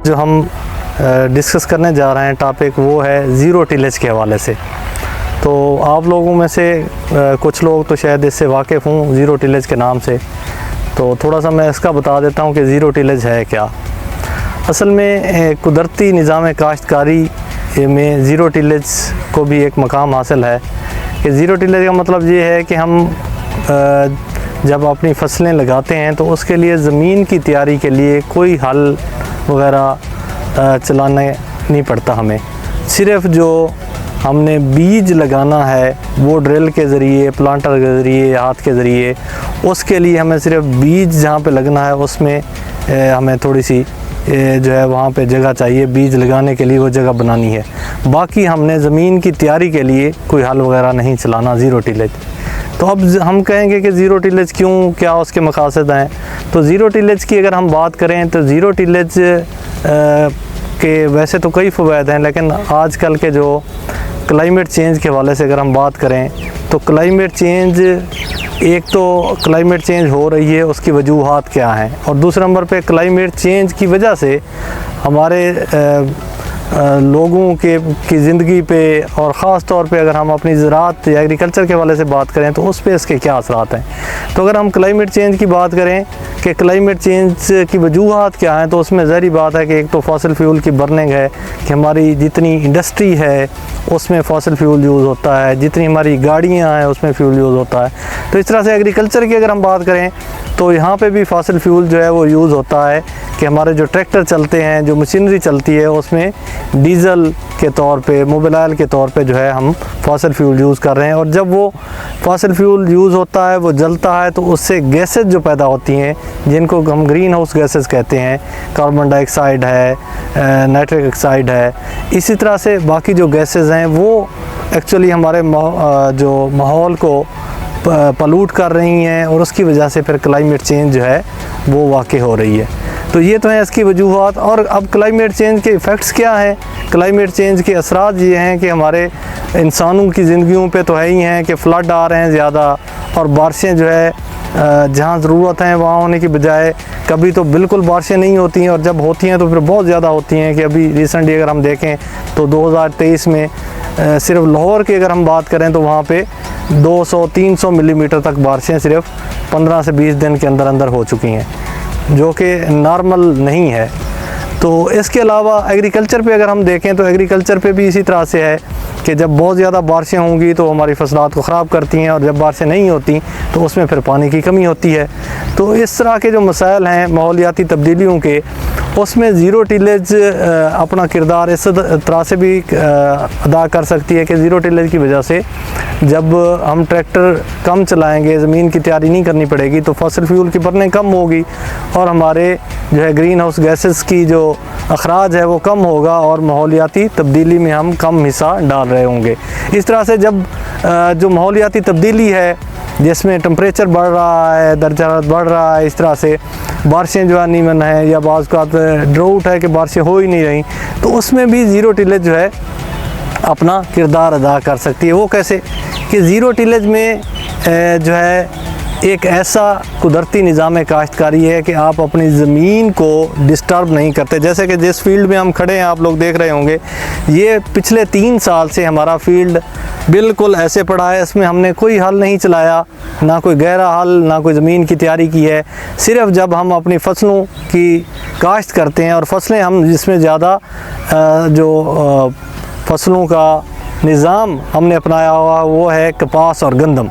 जो हम डिस्कस करने जा रहे हैं टॉपिक वो है ज़ीरो टिलेज के हवाले से। तो आप लोगों में से कुछ लोग तो शायद इससे वाकिफ़ हों ज़ीरो टिलेज के नाम से, तो थोड़ा सा मैं इसका बता देता हूँ कि ज़ीरो टिलेज है क्या। असल में कुदरती निज़ाम काश्तकारी में ज़ीरो टिलेज को भी एक मकाम हासिल है कि ज़ीरो टिलेज का मतलब ये है कि हम जब अपनी फसलें लगाते हैं तो उसके लिए ज़मीन की तैयारी के लिए कोई हल वगैरह चलाना नहीं पड़ता हमें। सिर्फ़ जो हमने बीज लगाना है वो ड्रिल के ज़रिए, प्लांटर के ज़रिए, हाथ के ज़रिए, उसके लिए हमें सिर्फ़ बीज जहाँ पे लगना है उसमें हमें थोड़ी सी जो है वहाँ पे जगह चाहिए, बीज लगाने के लिए वो जगह बनानी है। बाकी हमने ज़मीन की तैयारी के लिए कोई हल वगैरह नहीं चलाना, ज़ीरो टिलेज। तो अब हम कहेंगे कि ज़ीरो टिलेज क्यों, क्या उसके मकासद हैं। तो ज़ीरो टिलेज की अगर हम बात करें तो ज़ीरो टिलेज के वैसे तो कई फ़वायद हैं, लेकिन आजकल के जो क्लाइमेट चेंज के हवाले से अगर हम बात करें तो क्लाइमेट चेंज, एक तो क्लाइमेट चेंज हो रही है उसकी वजूहात क्या हैं, और दूसरे नंबर पे क्लाइमेट चेंज की वजह से हमारे लोगों की ज़िंदगी पे और ख़ास तौर पे अगर हम अपनी ज़राअत या एग्रीकल्चर के हवाले से बात करें तो उस पे इसके क्या असरात हैं। तो अगर हम क्लाइमेट चेंज की बात करें कि क्लाइमेट चेंज की वजूहात क्या हैं, तो उसमें ज़ाहिर बात है कि एक तो फॉसिल फ्यूल की बर्निंग है कि हमारी जितनी इंडस्ट्री है उसमें फॉसिल फ्यूल यूज़ होता है, जितनी हमारी गाड़ियाँ हैं उसमें फ्यूल यूज़ होता है। तो इस तरह से एग्रीकल्चर की अगर हम बात करें तो यहाँ पे भी फॉसिल फ्यूल जो है वो यूज़ होता है कि हमारे जो ट्रैक्टर चलते हैं, जो मशीनरी चलती है, उसमें डीज़ल के तौर पे, मोबिल के तौर पे जो है हम फॉसिल फ्यूल यूज़ कर रहे हैं। और जब वो फॉसिल फ्यूल यूज़ होता है, वो जलता है, तो उससे गैसेस जो पैदा होती हैं जिनको हम ग्रीन हाउस गैसेस कहते हैं, कार्बन डाइऑक्साइड है, नाइट्रिक ऑक्साइड है, इसी तरह से बाकी जो गैसेस हैं वो एक्चुअली हमारे जो माहौल को पलूट कर रही हैं और उसकी वजह से फिर क्लाइमेट चेंज जो है वो वाक़ई हो रही है। तो ये तो है इसकी वजूहात। और अब क्लाइमेट चेंज के इफ़ेक्ट्स क्या हैं? क्लाइमेट चेंज के असरात ये हैं कि हमारे इंसानों की ज़िंदगियों पे तो है ही हैं कि फ़्लड आ रहे हैं ज़्यादा, और बारिशें जो है जहाँ ज़रूरत है वहाँ होने की बजाय कभी तो बिल्कुल बारिशें नहीं होती हैं, और जब होती हैं तो फिर बहुत ज़्यादा होती हैं। कि अभी रिसेंटली अगर हम देखें तो 2023 में सिर्फ लाहौर की अगर हम बात करें तो वहाँ पे 200-300 मिलीमीटर तक बारिशें सिर्फ 15 से 20 दिन के अंदर अंदर हो चुकी हैं, जो कि नॉर्मल नहीं है। तो इसके अलावा एग्रीकल्चर पे अगर हम देखें तो एग्रीकल्चर पे भी इसी तरह से है कि जब बहुत ज़्यादा बारिशें होंगी तो हमारी फसलात को ख़राब करती हैं, और जब बारिशें नहीं होती तो उसमें फिर पानी की कमी होती है। तो इस तरह के जो मसाइल हैं माहौलियाती तब्दीलियों के, उसमें ज़ीरो टिलेज अपना किरदार इस तरह से भी अदा कर सकती है कि ज़ीरो टिलेज की वजह से जब हम ट्रैक्टर कम चलाएंगे, ज़मीन की तैयारी नहीं करनी पड़ेगी, तो फॉसिल फ्यूल की बर्निंग कम होगी और हमारे जो है ग्रीन हाउस गैसेस की जो अखराज है वो कम होगा, और माहौलियाती तब्दीली में हम कम हिस्सा डाल रहे होंगे। इस तरह से जब जो माहौलियाती तब्दीली है जिसमें टेम्परेचर बढ़ रहा है, दर्जा हरारत बढ़ रहा है, इस तरह से बारिशें जो है नीमन है, या बाज़ का ड्राउट है कि बारिशें हो ही नहीं रही, तो उसमें भी ज़ीरो टिलेज जो है अपना किरदार अदा कर सकती है। वो कैसे कि ज़ीरो टिलेज में जो है एक ऐसा कुदरती निज़ाम काश्तकारी है कि आप अपनी ज़मीन को डिस्टर्ब नहीं करते। जैसे कि जिस फील्ड में हम खड़े हैं, आप लोग देख रहे होंगे, ये पिछले 3 साल से हमारा फील्ड बिल्कुल ऐसे पड़ा है, इसमें हमने कोई हल नहीं चलाया, ना कोई गहरा हल, ना कोई ज़मीन की तैयारी की है। सिर्फ़ जब हम अपनी फसलों की काश्त करते हैं, और फसलें हम जिसमें ज़्यादा जो फसलों का निज़ाम हमने अपनाया हुआ वो है कपास और गंदम,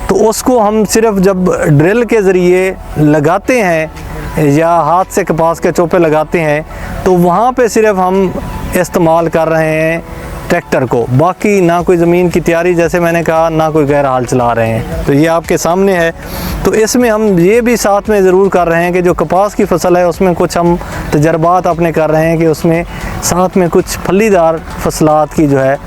तो उसको हम सिर्फ़ जब ड्रिल के ज़रिए लगाते हैं या हाथ से कपास के चोपे लगाते हैं तो वहाँ पे सिर्फ़ हम इस्तेमाल कर रहे हैं ट्रैक्टर को, बाकी ना कोई ज़मीन की तैयारी, जैसे मैंने कहा, ना कोई गहरा हाल चला रहे हैं। तो ये आपके सामने है। तो इसमें हम ये भी साथ में ज़रूर कर रहे हैं कि जो कपास की फसल है उसमें कुछ हम तजर्बात अपने कर रहे हैं कि उसमें साथ में कुछ फलीदार फसलात की जो है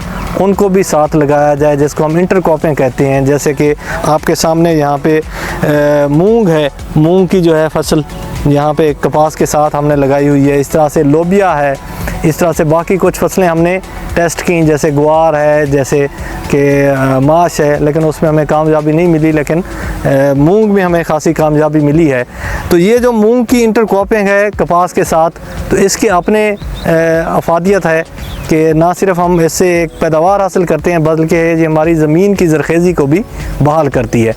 उनको भी साथ लगाया जाए, जिसको हम इंटरक्रॉपिंग कहते हैं। जैसे कि आपके सामने यहाँ पे मूंग है, मूंग की जो है फसल यहाँ पे कपास के साथ हमने लगाई हुई है। इस तरह से लोबिया है, इस तरह से बाकी कुछ फसलें हमने टेस्ट की, जैसे गुआर है, जैसे कि माश है, लेकिन उसमें हमें कामयाबी नहीं मिली, लेकिन मूंग में हमें खासी कामयाबी मिली है। तो ये जो मूंग की इंटरक्रॉपिंग है कपास के साथ, तो इसके अपने अफादियत है कि ना सिर्फ हम इससे एक पैदावार हासिल करते हैं, बल्कि ये हमारी ज़मीन की ज़रखेज़ी को भी बहाल करती है।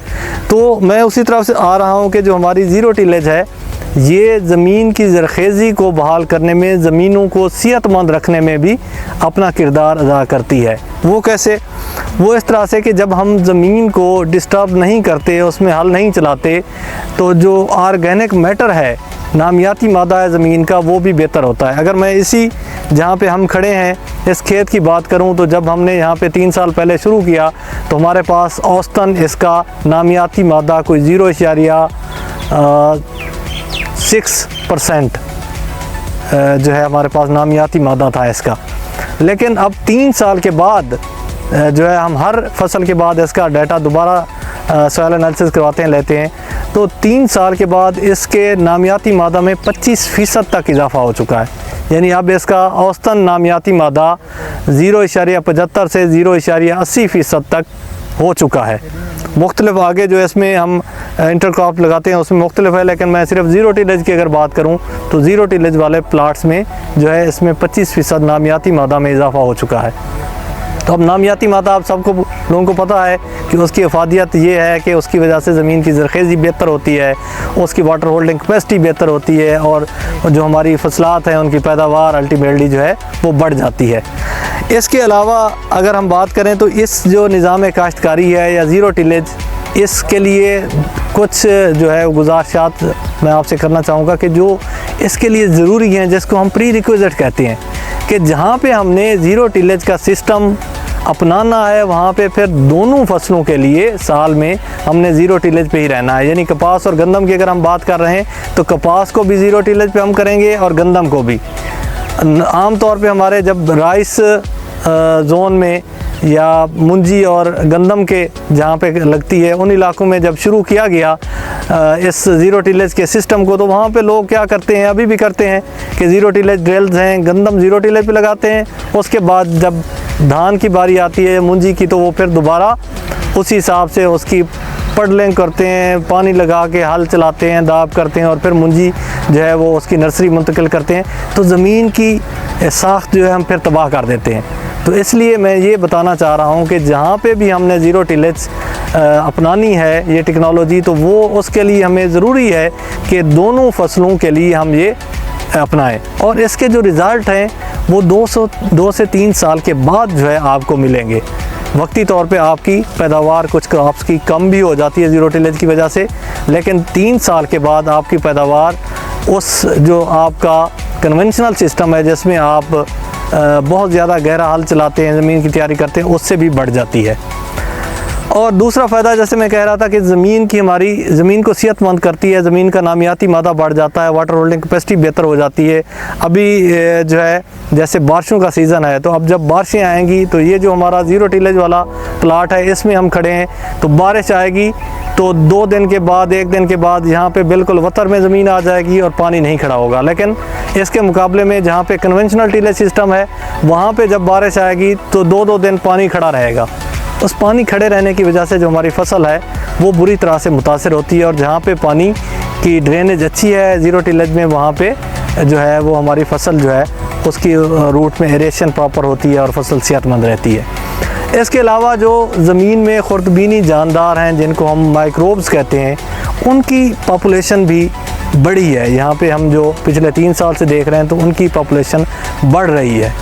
तो मैं उसी तरफ से आ रहा हूँ कि जो हमारी ज़ीरो टिलेज है, ये ज़मीन की ज़रखेज़ी को बहाल करने में, ज़मीनों को सेहतमंद रखने में भी अपना किरदार अदा करती है। वो कैसे? वो इस तरह से कि जब हम ज़मीन को डिस्टर्ब नहीं करते, उसमें हल नहीं चलाते, तो जो ऑर्गेनिक मैटर है, नामियाती मादा है ज़मीन का, वो भी बेहतर होता है। अगर मैं इसी जहाँ पे हम खड़े हैं इस खेत की बात करूँ, तो जब हमने यहाँ पे 3 साल पहले शुरू किया तो हमारे पास औसतन इसका नामियाती मादा कोई 0.6% जो है हमारे पास नामियाती मादा था इसका। लेकिन अब 3 साल के बाद जो है हम हर फसल के बाद इसका डाटा दोबारा सॉइल एनालिसिस करवाते हैं, लेते हैं, तो 3 साल के बाद इसके नामियाती मादा में 25% तक इजाफा हो चुका है। यानी अब इसका औसतन नामियाती मादा 0.75 से 0.80% तक हो चुका है। मुख्तलिफ आगे जो इसमें हम इंटरक्रॉप लगाते हैं उसमें मुख्तलिफ है, लेकिन मैं सिर्फ ज़ीरो टिलेज की अगर बात करूं तो ज़ीरो टिलेज वाले प्लाट्स में जो है इसमें 25% नामियाती मादा में इजाफा हो चुका है। तो अब नामियाती मादा आप सबको लोगों को पता है कि उसकी अफादियत ये है कि उसकी वजह से ज़मीन की ज़रखेज़ी बेहतर होती है, उसकी वाटर होल्डिंग कैपेसिटी बेहतर होती है, और जो हमारी फसलात हैं उनकी पैदावार अल्टीमेटली जो है वो बढ़ जाती है। इसके अलावा अगर हम बात करें तो इस जो निज़ाम काश्तकारी है या ज़ीरो टिलेज, इसके लिए कुछ जो है गुजारिशात मैं आपसे करना चाहूँगा कि जो इसके लिए ज़रूरी हैं, जिसको हम प्री रिक्विजिट कहते हैं, कि जहाँ पे हमने ज़ीरो टिलेज का सिस्टम अपनाना है वहाँ पे फिर दोनों फसलों के लिए साल में हमने ज़ीरो टिलेज पे ही रहना है। यानी कपास और गंदम की अगर हम बात कर रहे हैं तो कपास को भी ज़ीरो टिलेज पे हम करेंगे और गंदम को भी। आम तौर पे हमारे जब राइस जोन में या मुंजी और गंदम के जहाँ पे लगती है उन इलाकों में जब शुरू किया गया इस ज़ीरो टिलेज के सिस्टम को, तो वहाँ पे लोग क्या करते हैं, अभी भी करते हैं कि ज़ीरो टिलेज ड्रिल्स हैं, गंदम ज़ीरो टिलेज पे लगाते हैं, उसके बाद जब धान की बारी आती है मुंजी की तो वो फिर दोबारा उसी हिसाब से उसकी पडलिंग करते हैं, पानी लगा के हल चलाते हैं, दाब करते हैं और फिर मुंजी जो है वो उसकी नर्सरी मुंतकिल करते हैं। तो ज़मीन की साख्त जो है हम फिर तबाह कर देते हैं। तो इसलिए मैं ये बताना चाह रहा हूँ कि जहाँ पे भी हमने ज़ीरो टिलेज अपनानी है ये टेक्नोलॉजी, तो वो उसके लिए हमें ज़रूरी है कि दोनों फसलों के लिए हम ये अपनाएं, और इसके जो रिज़ल्ट हैं वो 2 से 3 साल के बाद जो है आपको मिलेंगे। वक्ती तौर पे आपकी पैदावार कुछ क्रॉप्स की कम भी हो जाती है ज़ीरो टिलेज की वजह से, लेकिन 3 साल के बाद आपकी पैदावार उस जो आपका कन्वेंशनल सिस्टम है जिसमें आप बहुत ज़्यादा गहरा हल चलाते हैं, ज़मीन की तैयारी करते हैं, उससे भी बढ़ जाती है। और दूसरा फ़ायदा जैसे मैं कह रहा था कि ज़मीन की हमारी ज़मीन को सेहतमंद करती है, ज़मीन का नामियाती मादा बढ़ जाता है, वाटर होल्डिंग कैपेसिटी बेहतर हो जाती है। अभी जो है जैसे बारिशों का सीज़न है, तो अब जब बारिशें आएंगी तो ये जो हमारा ज़ीरो टिलेज वाला प्लाट है इसमें हम खड़े हैं, तो बारिश आएगी तो 2 दिन के बाद 1 दिन के बाद यहाँ पे बिल्कुल वतर में ज़मीन आ जाएगी और पानी नहीं खड़ा होगा। लेकिन इसके मुकाबले में जहाँ पे कन्वेंशनल टिलेज सिस्टम है वहाँ पे जब बारिश आएगी तो 2-2 दिन पानी खड़ा रहेगा। उस पानी खड़े रहने की वजह से जो हमारी फसल है वो बुरी तरह से मुतासर होती है, और जहाँ पे पानी की ड्रेनेज अच्छी है ज़ीरो टिलेज में, वहाँ पे जो है वो हमारी फसल जो है उसकी रूट में एरेशन प्रॉपर होती है और फसल सेहतमंद रहती है। इसके अलावा जो ज़मीन में खुर्दबीनी जानदार हैं जिनको हम माइक्रोब्स कहते हैं, उनकी पॉपुलेशन भी बढ़ी है। यहाँ पे हम जो पिछले 3 साल से देख रहे हैं तो उनकी पॉपुलेशन बढ़ रही है।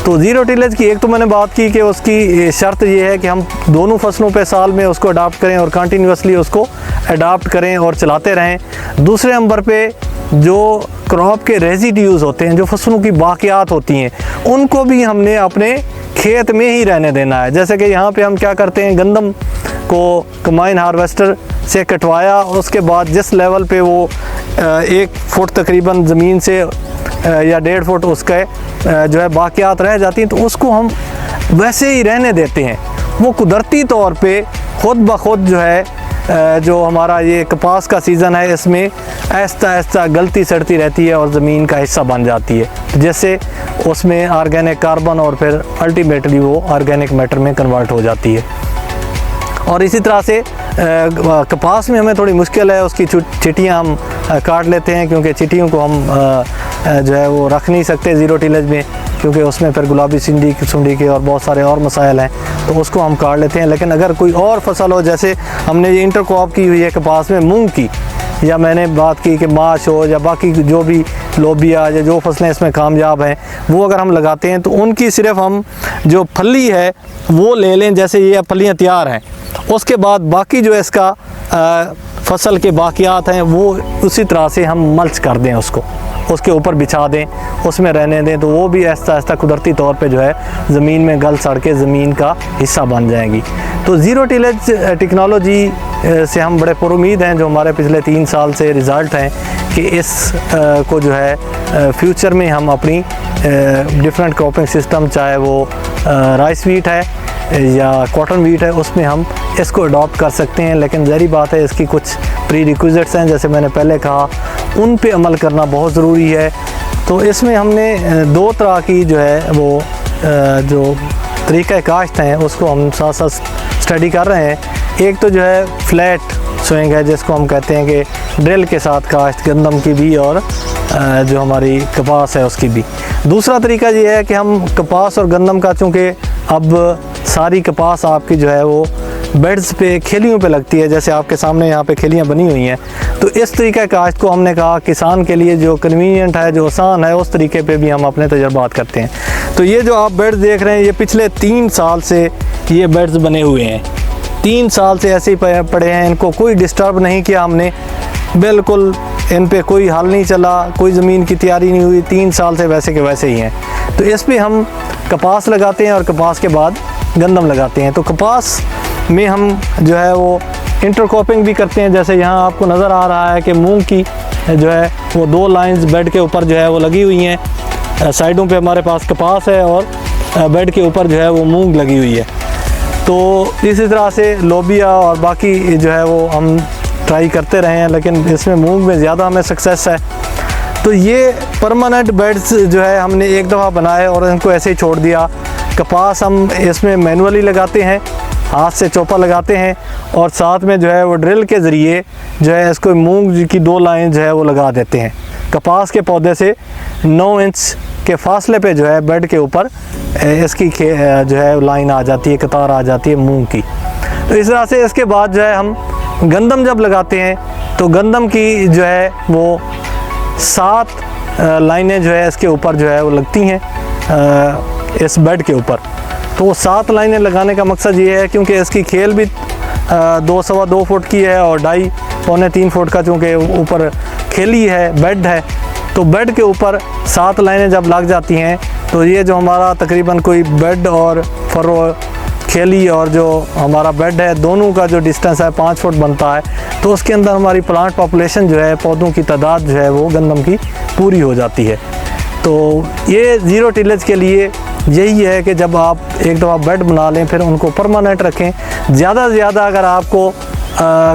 तो ज़ीरो टिलेज की एक तो मैंने बात की कि उसकी शर्त ये है कि हम दोनों फसलों पे साल में उसको अडाप्ट करें और कंटिन्यूसली उसको अडाप्ट करें और चलाते रहें। दूसरे नंबर पे जो क्रॉप के रेजिड्यूज़ होते हैं, जो फसलों की बाकियात होती हैं, उनको भी हमने अपने खेत में ही रहने देना है। जैसे कि यहाँ पे हम क्या करते हैं, गंदम को कंबाइन हार्वेस्टर से कटवाया, उसके बाद जिस लेवल पे वो 1 फुट तकरीबन ज़मीन से या 1.5 फुट उसके जो है बाकियात रह जाती हैं, तो उसको हम वैसे ही रहने देते हैं। वो कुदरती तौर पे खुद ब खुद जो है जो हमारा ये कपास का सीज़न है, इसमें आहिस्ता आहिस्ता गलती सड़ती रहती है और ज़मीन का हिस्सा बन जाती है, जैसे उसमें ऑर्गेनिक कार्बन और फिर अल्टीमेटली वो ऑर्गेनिक मैटर में कन्वर्ट हो जाती है। और इसी तरह से कपास में हमें थोड़ी मुश्किल है, उसकी चिटियाँ हम काट लेते हैं, क्योंकि चिटियों को हम जो है वो रख नहीं सकते ज़ीरो टिलेज में, क्योंकि उसमें फिर गुलाबी सुंडी के और बहुत सारे और मसाइल हैं, तो उसको हम काट लेते हैं। लेकिन अगर कोई और फसल हो, जैसे हमने ये इंटरक्रॉप की हुई है कपास में मूंग की, या मैंने बात की कि माश हो, या बाकी जो भी लोबिया या जो फसलें इसमें कामयाब हैं, वो अगर हम लगाते हैं तो उनकी सिर्फ हम जो फली है वो ले लें, जैसे ये फलियाँ तैयार हैं, उसके बाद बाकी जो इसका फसल के बाकियात हैं वो उसी तरह से हम मल्च कर दें, उसको उसके ऊपर बिछा दें, उसमें रहने दें, तो वो भी आहिस्ता आहिस्ता कुदरती तौर पे जो है ज़मीन में गल सड़ के ज़मीन का हिस्सा बन जाएंगी। तो ज़ीरो टिलेज टेक्नोलॉजी से हम बड़े पुरुमीद हैं, जो हमारे पिछले 3 साल से रिज़ल्ट हैं कि इस को जो है फ्यूचर में हम अपनी डिफरेंट क्रॉपिंग सिस्टम, चाहे वो राइस वीट है या कॉटन वीट है, उसमें हम इसको अडॉप्ट कर सकते हैं। लेकिन ज़ाहिर बात है इसकी कुछ प्री रिक्विजिट्स हैं, जैसे मैंने पहले कहा, उन पे अमल करना बहुत ज़रूरी है। तो इसमें हमने 2 तरह की जो है वो जो तरीक़ा काश्त हैं उसको हम साथ साथ स्टडी कर रहे हैं। एक तो जो है फ्लैट सोइंग है, जिसको हम कहते हैं कि ड्रिल के साथ काश्त, गंदम की भी और जो हमारी कपास है उसकी भी। दूसरा तरीका ये है कि हम कपास और गंदम का, चूँकि अब सारी कपास आपकी जो है वो बेड्स पे, खेलियों पे लगती है, जैसे आपके सामने यहाँ पे खेलियाँ बनी हुई हैं, तो इस तरीक़े काश्त को हमने कहा किसान के लिए जो कन्वीनियंट है, जो आसान है, उस तरीके पे भी हम अपने तजर्बात करते हैं। तो ये जो आप बेड्स देख रहे हैं, ये पिछले 3 साल से ये बेड्स बने हुए हैं, 3 साल से ऐसे ही पड़े हैं, इनको कोई डिस्टर्ब नहीं किया हमने, बिल्कुल इन पे कोई हल नहीं चला, कोई ज़मीन की तैयारी नहीं हुई, 3 साल से वैसे के वैसे ही हैं। तो इस पर हम कपास लगाते हैं और कपास के बाद गंदम लगाते हैं। तो कपास में हम जो है वो इंटरक्रॉपिंग भी करते हैं, जैसे यहाँ आपको नज़र आ रहा है कि मूंग की जो है वो 2 लाइंस बेड के ऊपर जो है वो लगी हुई हैं, साइडों पे हमारे पास कपास है और बेड के ऊपर जो है वो मूंग लगी हुई है। तो इसी तरह से लोबिया और बाकी जो है वो हम ट्राई करते रहे हैं, लेकिन इसमें मूंग में ज़्यादा हमें सक्सेस है। तो ये परमानेंट बेड्स जो है हमने एक दफ़ा बनाए और इनको ऐसे ही छोड़ दिया। कपास हम इसमें मैनुअली लगाते हैं, हाथ से चौपा लगाते हैं, और साथ में जो है वो ड्रिल के ज़रिए जो है इसको मूंग की 2 लाइन जो है वो लगा देते हैं। कपास के पौधे से 9 इंच के फासले पे जो है बेड के ऊपर इसकी जो है लाइन आ जाती है, कतार आ जाती है मूंग की। तो इस तरह से इसके बाद जो है हम गंदम जब लगाते हैं तो गंदम की जो है वो 7 लाइनें जो है इसके ऊपर जो है वो लगती हैं इस बेड के ऊपर। तो वो 7 लाइनें लगाने का मकसद ये है क्योंकि इसकी खेल भी 2-2.25 फुट की है और 2.5-3 फुट का, चूँकि ऊपर खेली है, बेड है, तो बेड के ऊपर 7 लाइनें जब लग जाती हैं तो ये जो हमारा तकरीबन कोई बेड और फरो खेली और जो हमारा बेड है, दोनों का जो डिस्टेंस है 5 फुट बनता है। तो उसके अंदर हमारी प्लांट पॉपुलेशन जो है, पौधों की तादाद जो है वो गंदम की पूरी हो जाती है। तो ये ज़ीरो टिलेज के लिए यही है कि जब आप एक दफ़ा बेड बना लें फिर उनको परमानेंट रखें। ज़्यादा से ज़्यादा अगर आपको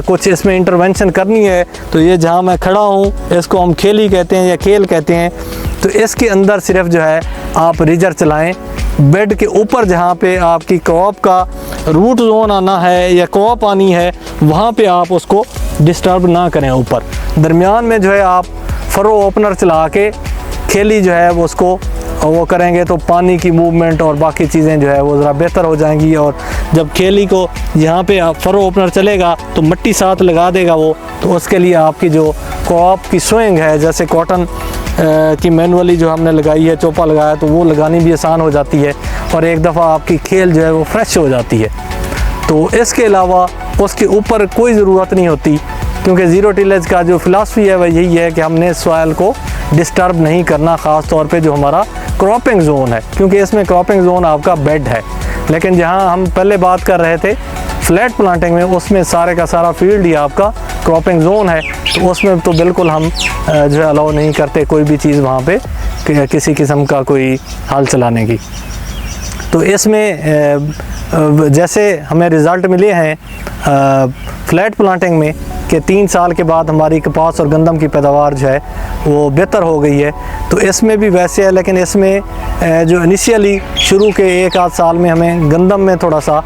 कुछ इसमें इंटरवेंशन करनी है तो ये जहाँ मैं खड़ा हूँ इसको हम खेली कहते हैं या खेल कहते हैं। तो इसके अंदर सिर्फ जो है आप रीजर चलाएं, बेड के ऊपर जहाँ पे आपकी क्रॉप का रूट जोन आना है या क्रॉप आनी है वहाँ पे आप उसको डिस्टर्ब ना करें। ऊपर दरमियान में जो है आप फरो ओपनर चला के खेली जो है वो उसको वो करेंगे तो पानी की मूवमेंट और बाकी चीज़ें जो है वो ज़रा बेहतर हो जाएंगी। और जब खेली को यहाँ पे आप फरो ओपनर चलेगा तो मिट्टी साथ लगा देगा वो, तो उसके लिए आपकी जो क्रॉप की स्विंग है, जैसे कॉटन की मैनुअली जो हमने लगाई है, चोपा लगाया, तो वो लगानी भी आसान हो जाती है और एक दफ़ा आपकी खेल जो है वो फ्रेश हो जाती है। तो इसके अलावा उसके ऊपर कोई ज़रूरत नहीं होती, क्योंकि ज़ीरो टिलेज का जो फ़िलासफ़ी है वह यही है कि हमने सॉइल को डिस्टर्ब नहीं करना, ख़ास तौर पे जो हमारा क्रॉपिंग जोन है, क्योंकि इसमें क्रॉपिंग जोन आपका बेड है। लेकिन जहाँ हम पहले बात कर रहे थे फ्लैट प्लांटिंग में, उसमें सारे का सारा फील्ड ही आपका क्रॉपिंग जोन है, तो उसमें तो बिल्कुल हम जो है अलाउ नहीं करते कोई भी चीज़ वहाँ पे किसी किस्म का कोई हाल चलाने की। तो इसमें जैसे हमें रिज़ल्ट मिले हैं फ्लैट प्लांटिंग में कि 3 साल के बाद हमारी कपास और गंदम की पैदावार जो है वो बेहतर हो गई है, तो इसमें भी वैसे है। लेकिन इसमें जो इनिशियली शुरू के 1 आध साल में हमें गंदम में थोड़ा सा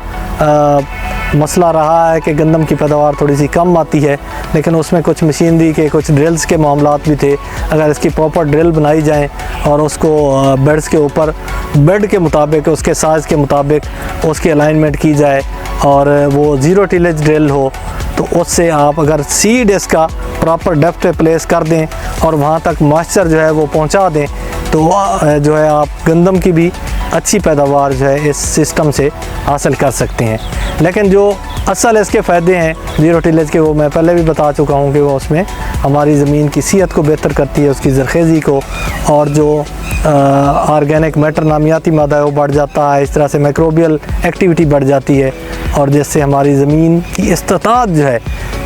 मसला रहा है कि गंदम की पैदावार थोड़ी सी कम आती है, लेकिन उसमें कुछ मशीनरी के कुछ ड्रिल्स के मामलात भी थे। अगर इसकी प्रॉपर ड्रिल बनाई जाए और उसको बेड्स के ऊपर बेड के मुताबिक, उसके साइज़ के मुताबिक उसकी अलाइनमेंट की जाए और वो ज़ीरो टिलेज ड्रिल हो, तो उससे आप अगर सीड इसका प्रॉपर डेप्थ पे प्लेस कर दें और वहाँ तक मॉइस्चर जो है वो पहुँचा दें, तो जो है आप गंदम की भी अच्छी पैदावार जो है इस सिस्टम से हासिल कर सकते हैं। लेकिन जो असल इसके फ़ायदे हैं ज़ीरो टिलेज के, वो मैं पहले भी बता चुका हूँ कि वो उसमें हमारी ज़मीन की सेहत को बेहतर करती है, उसकी ज़रख़ेज़ी को, और जो ऑर्गेनिक मैटर नामियाती मादा है वो बढ़ जाता है। इस तरह से माइक्रोबियल एक्टिविटी बढ़ जाती है और जिससे हमारी ज़मीन की इस्तात जो है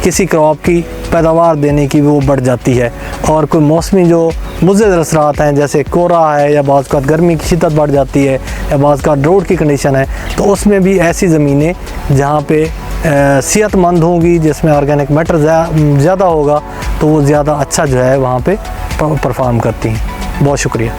किसी क्रॉप की पैदावार देने की वो बढ़ जाती है। और कोई मौसमी जो मुज़िर असरात हैं जैसे कोहरा है या बाज़ का गर्मी की शिद्दत बढ़ जाती है या बाज़ का ड्रोट की कंडीशन है, तो उसमें भी ऐसी ज़मीनें जहाँ पे सेहतमंद होंगी, जिसमें ऑर्गेनिक मैटर ज़्यादा होगा, तो वो ज़्यादा अच्छा जो है वहाँ पे परफॉर्म करती हैं। बहुत शुक्रिया।